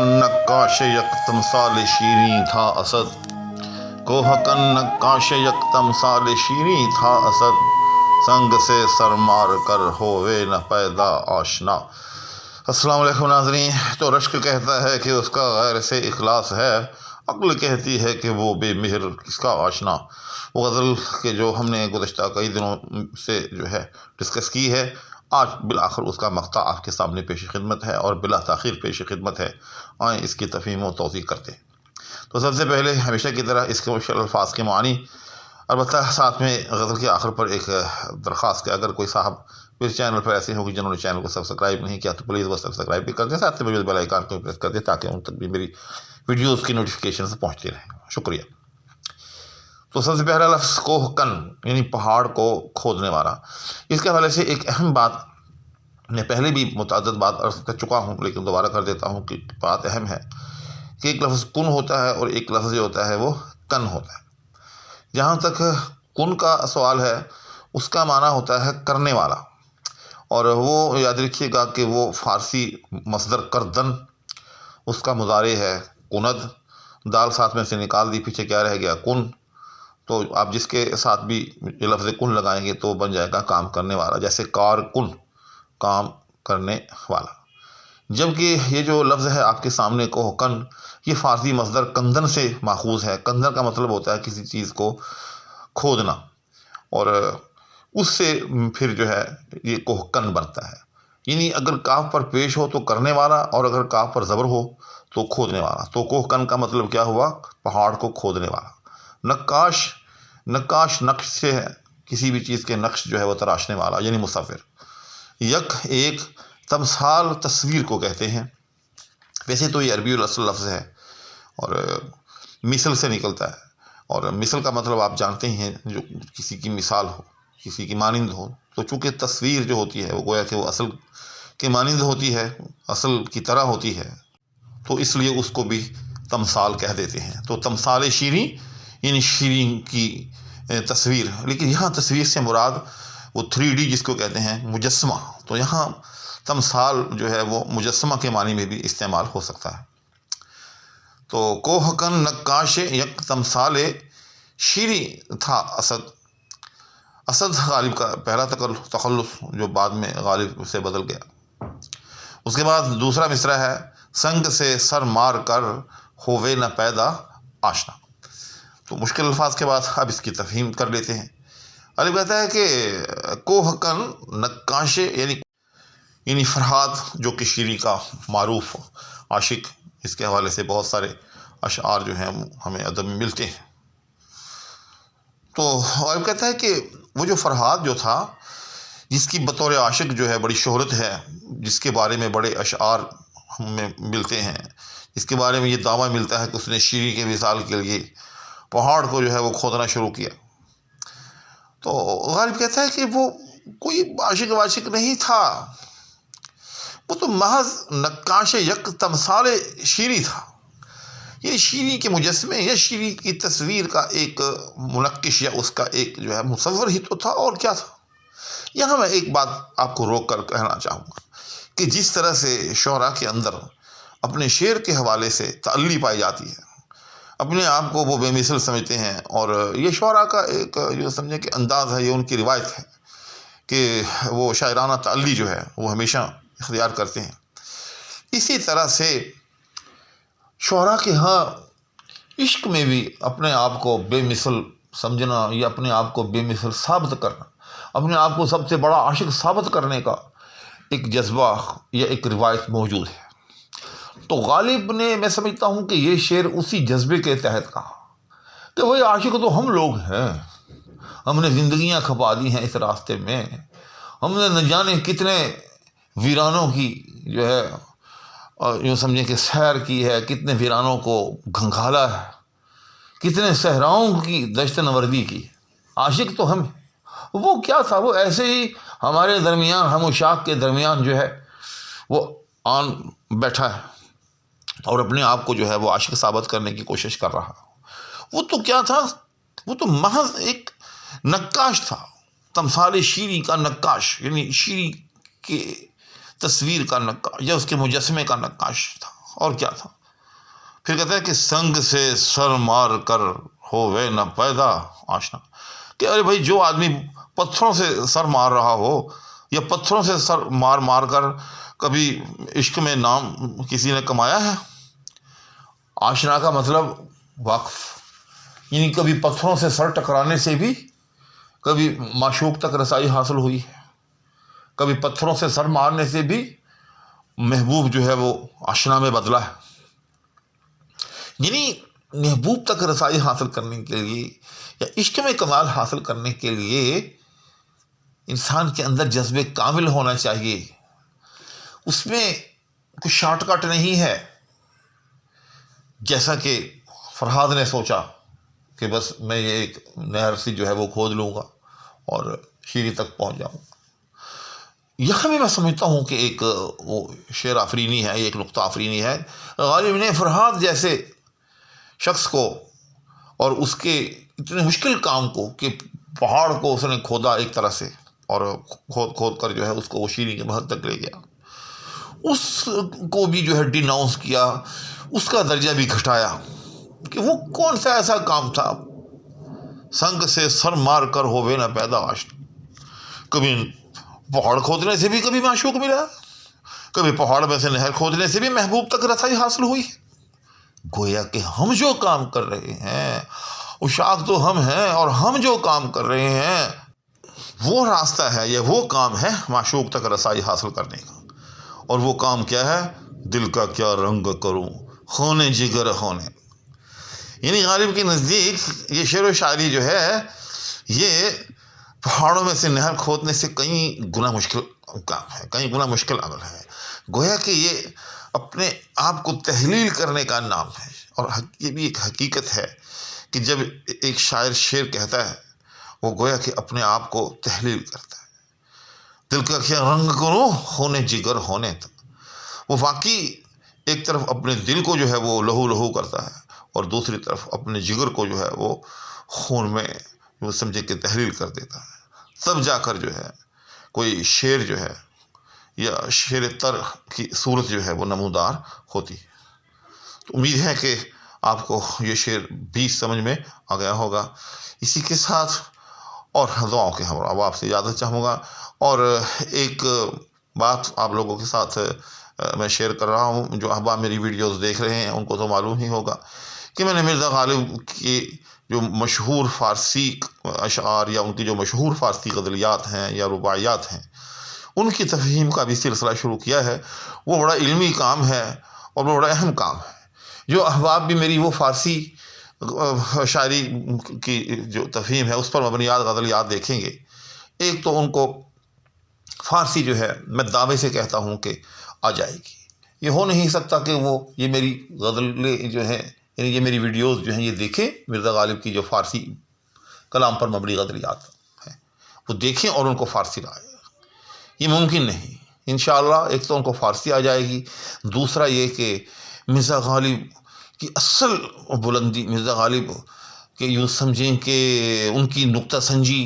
کن نقاش یک تمثال شیریں تھا اسد، کوہ کن نقاش یک تمثال شیریں تھا اسد، سنگ سے سر مار کر ہوئے نہ پیدا آشنا۔ السلام علیکم ناظرین۔ تو رشک کہتا ہے کہ اس کا غیر سے اخلاص ہے، عقل کہتی ہے کہ وہ بے مہر کس کا آشنا۔ وہ غزل کے جو ہم نے گزشتہ کئی دنوں سے جو ہے ڈسکس کی ہے، آج بالآخر اس کا مقطع آپ کے سامنے پیش خدمت ہے اور بلا تاخیر پیش خدمت ہے۔ آئیں اس کی تفہیم و توضیح کرتے ہیں۔ تو سب سے پہلے ہمیشہ کی طرح اس کے مشکل الفاظ کے معنی، البتہ ساتھ میں غزل کے آخر پر ایک درخواست کہ اگر کوئی صاحب اس چینل پر ایسے ہوں کہ جنہوں نے چینل کو سبسکرائب نہیں کیا تو پلیز وہ سبسکرائب بھی کر دیں، ساتھ میں موجود بیل آئیکن کو پریس کر دیں تاکہ ان تک بھی میری ویڈیوز کی نوٹیفیکیشنز پہنچتی رہیں۔ شکریہ۔ تو سب سے پہلا لفظ کوہ کن یعنی پہاڑ کو کھودنے والا۔ اس کے حوالے سے ایک اہم بات میں پہلے بھی متعدد بات عرض کر چکا ہوں، لیکن دوبارہ کر دیتا ہوں کہ بات اہم ہے کہ ایک لفظ کن ہوتا ہے اور ایک لفظ جو ہوتا ہے وہ کن ہوتا ہے۔ جہاں تک کن کا سوال ہے، اس کا معنی ہوتا ہے کرنے والا، اور وہ یاد رکھیے گا کہ وہ فارسی مصدر کردن، اس کا مضارع ہے کند، دال ساتھ میں سے نکال دی، پیچھے کیا رہ گیا؟ کن۔ تو آپ جس کے ساتھ بھی یہ لفظ کن لگائیں گے تو بن جائے گا کام کرنے والا، جیسے کار کن، کام کرنے والا۔ جبکہ یہ جو لفظ ہے آپ کے سامنے کوہ کن، یہ فارسی مصدر کندن سے ماخوذ ہے۔ کندن کا مطلب ہوتا ہے کسی چیز کو کھودنا، اور اس سے پھر جو ہے یہ کوہ کن بنتا ہے۔ یعنی اگر کاف پر پیش ہو تو کرنے والا، اور اگر کاف پر زبر ہو تو کھودنے والا۔ تو کوہ کن کا مطلب کیا ہوا؟ پہاڑ کو کھودنے والا۔ نقاش، نقاش نقش سے ہے، کسی بھی چیز کے نقش جو ہے وہ تراشنے والا یعنی مصور۔ یک ایک، تمثال تصویر کو کہتے ہیں۔ ویسے تو یہ عربی الاصل لفظ ہے اور مثل سے نکلتا ہے، اور مثل کا مطلب آپ جانتے ہی ہیں، جو کسی کی مثال ہو، کسی کی مانند ہو۔ تو چونکہ تصویر جو ہوتی ہے وہ گویا کہ وہ اصل کے مانند ہوتی ہے، اصل کی طرح ہوتی ہے، تو اس لیے اس کو بھی تمثال کہہ دیتے ہیں۔ تو تمثال شیریں یعنی شیریں کی تصویر، لیکن یہاں تصویر سے مراد وہ 3D جس کو کہتے ہیں مجسمہ، تو یہاں تمثال جو ہے وہ مجسمہ کے معنی میں بھی استعمال ہو سکتا ہے۔ تو کوہ کن نقاش یک تمثال شیریں تھا اسد۔ اسد غالب کا پہلا تخلص جو بعد میں غالب سے بدل گیا۔ اس کے بعد دوسرا مصرع ہے، سنگ سے سر مار کر ہوئے نہ پیدا آشنا۔ تو مشکل الفاظ کے بعد اب اس کی تفہیم کر لیتے ہیں۔ غالب کہتا ہے کہ کوہ کن نقاش یعنی فرہاد، جو کہ شیریں کا معروف عاشق، اس کے حوالے سے بہت سارے اشعار جو ہیں ہمیں ادب میں ملتے ہیں۔ تو غالب کہتا ہے کہ وہ جو فرہاد جو تھا، جس کی بطور عاشق جو ہے بڑی شہرت ہے، جس کے بارے میں بڑے اشعار ہمیں ملتے ہیں، جس کے بارے میں یہ دعویٰ ملتا ہے کہ اس نے شیریں کے وصال کے لیے پہاڑ کو جو ہے وہ کھودنا شروع کیا۔ تو غالب کہتا ہے کہ وہ کوئی عاشق واشق نہیں تھا، وہ تو محض نقاش یک تمثال شیریں تھا، یہ شیریں کے مجسمے یا شیریں کی تصویر کا ایک منقش یا اس کا ایک جو ہے مصور ہی تو تھا، اور کیا تھا۔ یہاں میں ایک بات آپ کو روک کر کہنا چاہوں گا کہ جس طرح سے شعراء کے اندر اپنے شعر کے حوالے سے تعلی پائی جاتی ہے، اپنے آپ کو وہ بے مثل سمجھتے ہیں، اور یہ شعراء کا ایک جو سمجھیں کہ انداز ہے، یہ ان کی روایت ہے کہ وہ شاعرانہ تعلی جو ہے وہ ہمیشہ اختیار کرتے ہیں۔ اسی طرح سے شعراء کے ہاں عشق میں بھی اپنے آپ کو بے مثل سمجھنا یا اپنے آپ کو بے مثل ثابت کرنا، اپنے آپ کو سب سے بڑا عاشق ثابت کرنے کا ایک جذبہ یا ایک روایت موجود ہے۔ تو غالب نے، میں سمجھتا ہوں کہ یہ شعر اسی جذبے کے تحت کہا کہ وہی عاشق تو ہم لوگ ہیں، ہم نے زندگیاں کھپا دی ہیں اس راستے میں، ہم نے نہ جانے کتنے ویرانوں کی جو ہے یوں سمجھیں کہ سیر کی ہے، کتنے ویرانوں کو گھنگھالا ہے، کتنے صحراؤں کی دشت نوردی کی۔ عاشق تو ہم ہیں۔ وہ کیا تھا؟ وہ ایسے ہی ہمارے درمیان، ہم و شاخ کے درمیان جو ہے وہ آن بیٹھا ہے اور اپنے آپ کو جو ہے وہ عاشق ثابت کرنے کی کوشش کر رہا۔ وہ تو کیا تھا؟ وہ تو محض ایک نقاش تھا، تمثال شیریں کا نقاش، یعنی شیریں کے تصویر کا نقاش یا اس کے مجسمے کا نقاش تھا۔ اور کیا تھا؟ پھر کہتا ہے کہ سنگ سے سر مار کر ہووے نہ پیدا آشنا، کہ ارے بھائی جو آدمی پتھروں سے سر مار رہا ہو یا پتھروں سے سر مار مار کر کبھی عشق میں نام کسی نے کمایا ہے؟ آشنا کا مطلب واقف، یعنی کبھی پتھروں سے سر ٹکرانے سے بھی کبھی معشوق تک رسائی حاصل ہوئی ہے، کبھی پتھروں سے سر مارنے سے بھی محبوب جو ہے وہ آشنا میں بدلا ہے۔ یعنی محبوب تک رسائی حاصل کرنے کے لیے یا عشق میں کمال حاصل کرنے کے لیے انسان کے اندر جذب کامل ہونا چاہیے، اس میں کچھ شارٹ کٹ نہیں ہے۔ جیسا کہ فرہاد نے سوچا کہ بس میں یہ ایک نہر سی جو ہے وہ کھود لوں گا اور شیری تک پہنچ جاؤں گا۔ یہاں بھی میں سمجھتا ہوں کہ ایک وہ شعر آفرینی ہے، ایک نقطہ آفرینی ہے۔ غالب نے فرہاد جیسے شخص کو اور اس کے اتنے مشکل کام کو کہ پہاڑ کو اس نے کھودا ایک طرح سے اور کھود کھود کر جو ہے اس کو وہ شیری کے محل تک لے گیا، اس کو بھی جو ہے ڈیناؤنس کیا، اس کا درجہ بھی گھٹایا کہ وہ کون سا ایسا کام تھا، سنگ سے سر مار کر ہووے نہ پیدا آشنا۔ کبھی پہاڑ کھودنے سے بھی کبھی معشوق ملا، کبھی پہاڑ میں سے نہر کھودنے سے بھی محبوب تک رسائی حاصل ہوئی ہے۔ گویا کہ ہم جو کام کر رہے ہیں، عشاق تو ہم ہیں، اور ہم جو کام کر رہے ہیں وہ راستہ ہے، یہ وہ کام ہے معشوق تک رسائی حاصل کرنے کا۔ اور وہ کام کیا ہے؟ دل کا کیا رنگ کروں خونے جگر ہونے۔ یعنی غالب کے نزدیک یہ شعر و شاعری جو ہے یہ پہاڑوں میں سے نہر کھودنے سے کئی گنا مشکل کام ہے، کئی گنا مشکل عمل ہے۔ گویا کہ یہ اپنے آپ کو تحلیل کرنے کا نام ہے، اور یہ بھی ایک حقیقت ہے کہ جب ایک شاعر شعر کہتا ہے وہ گویا کہ اپنے آپ کو تحلیل کرتا ہے۔ دل کا کیا رنگ کروں خونے جگر ہونے تک، وہ واقعی ایک طرف اپنے دل کو جو ہے وہ لہو لہو کرتا ہے اور دوسری طرف اپنے جگر کو جو ہے وہ خون میں وہ سمجھے کہ تحلیل کر دیتا ہے۔ تب جا کر جو ہے کوئی شعر جو ہے یا شعر تر کی صورت جو ہے وہ نمودار ہوتی ہے۔ تو امید ہے کہ آپ کو یہ شعر بھی سمجھ میں آ گیا ہوگا۔ اسی کے ساتھ اور دعاؤں کے ہمراہ اب آپ سے اجازت چاہوں گا، اور ایک بات آپ لوگوں کے ساتھ میں شیئر کر رہا ہوں۔ جو احباب میری ویڈیوز دیکھ رہے ہیں ان کو تو معلوم ہی ہوگا کہ میں نے مرزا غالب کی جو مشہور فارسی اشعار یا ان کی جو مشہور فارسی غزلیات ہیں یا رباعیات ہیں ان کی تفہیم کا بھی سلسلہ شروع کیا ہے۔ وہ بڑا علمی کام ہے اور وہ بڑا اہم کام ہے۔ جو احباب بھی میری وہ فارسی شاعری کی جو تفہیم ہے اس پر مبنیات غزلیات دیکھیں گے، ایک تو ان کو فارسی جو ہے میں دعوے سے کہتا ہوں کہ آ جائے گی۔ یہ ہو نہیں سکتا کہ وہ یہ میری غزلیں جو ہیں یعنی یہ میری ویڈیوز جو ہیں یہ دیکھیں، مرزا غالب کی جو فارسی کلام پر مبنی غزلیات ہیں وہ دیکھیں اور ان کو فارسی لائیں، یہ ممکن نہیں۔ انشاءاللہ ایک تو ان کو فارسی آ جائے گی، دوسرا یہ کہ مرزا غالب کی اصل بلندی، مرزا غالب کہ یوں سمجھیں کہ ان کی نکتہ سنجی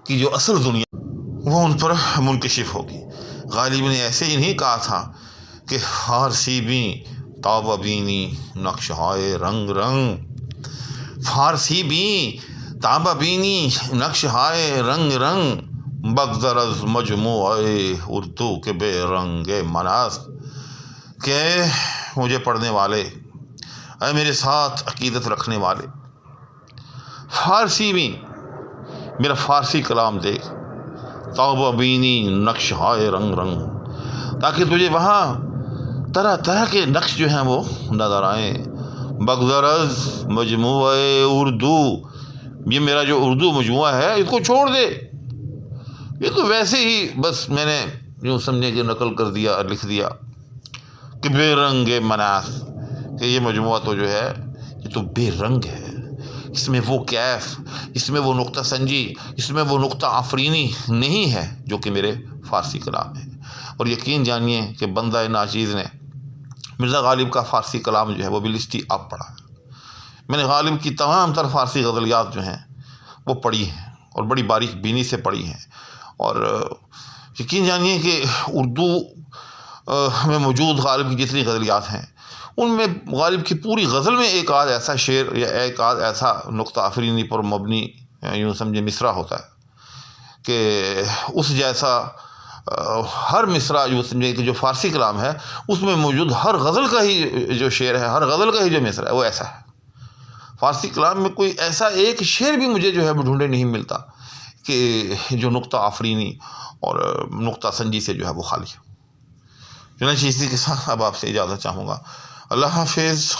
کی جو اصل دنیا وہ ان پر منکشف ہوگی۔ غالب نے ایسے ہی نہیں کہا تھا کہ فارسی بھی تاب بینی نقش ہائے رنگ رنگ، فارسی بھی تاب بینی نقش ہائے رنگ رنگ، بگذر از مجموعہ اردو کے بے رنگ مناظر، کہ مجھے پڑھنے والے، اے میرے ساتھ عقیدت رکھنے والے، فارسی بھی میرا فارسی کلام دیکھ، تاب بینی نقش ہائے رنگ رنگ، تاکہ تجھے وہاں طرح طرح کے نقش جو ہیں وہ نظر آئیں۔ بگذر از مجموعہ اردو، یہ میرا جو اردو مجموعہ ہے اس کو چھوڑ دے، یہ تو ویسے ہی بس میں نے یوں سمجھے کہ نقل کر دیا اور لکھ دیا کہ بے رنگ مناس، کہ یہ مجموعہ تو جو ہے یہ تو بے رنگ ہے، اس میں وہ کیف، اس میں وہ نقطہ سنجی، اس میں وہ نقطہ آفرینی نہیں ہے جو کہ میرے فارسی کلام ہے۔ اور یقین جانیے کہ بندہ ناچیز نے مرزا غالب کا فارسی کلام جو ہے وہ بلسٹی آپ پڑھا ہے۔ میں نے غالب کی تمام تر فارسی غزلیات جو ہیں وہ پڑھی ہیں اور بڑی باریک بینی سے پڑھی ہیں، اور یقین جانیے کہ اردو میں موجود غالب کی جتنی غزلیات ہیں ان میں غالب کی پوری غزل میں ایک آدھ ایسا شعر یا ایک آدھ ایسا نقطہ آفرینی پر مبنی یوں سمجھے مصرع ہوتا ہے کہ اس جیسا ہر مصرع یوں سمجھے کہ جو فارسی کلام ہے اس میں موجود ہر غزل کا ہی جو شعر ہے، ہر غزل کا ہی جو مصرع ہے وہ ایسا ہے۔ فارسی کلام میں کوئی ایسا ایک شعر بھی مجھے جو ہے ڈھونڈے نہیں ملتا کہ جو نقطہ آفرینی اور نقطہ سنجی سے جو ہے وہ خالی ہے۔ چنانچہ اسی کے ساتھ اب آپ سے اجازت چاہوں گا۔ اللہ حافظ۔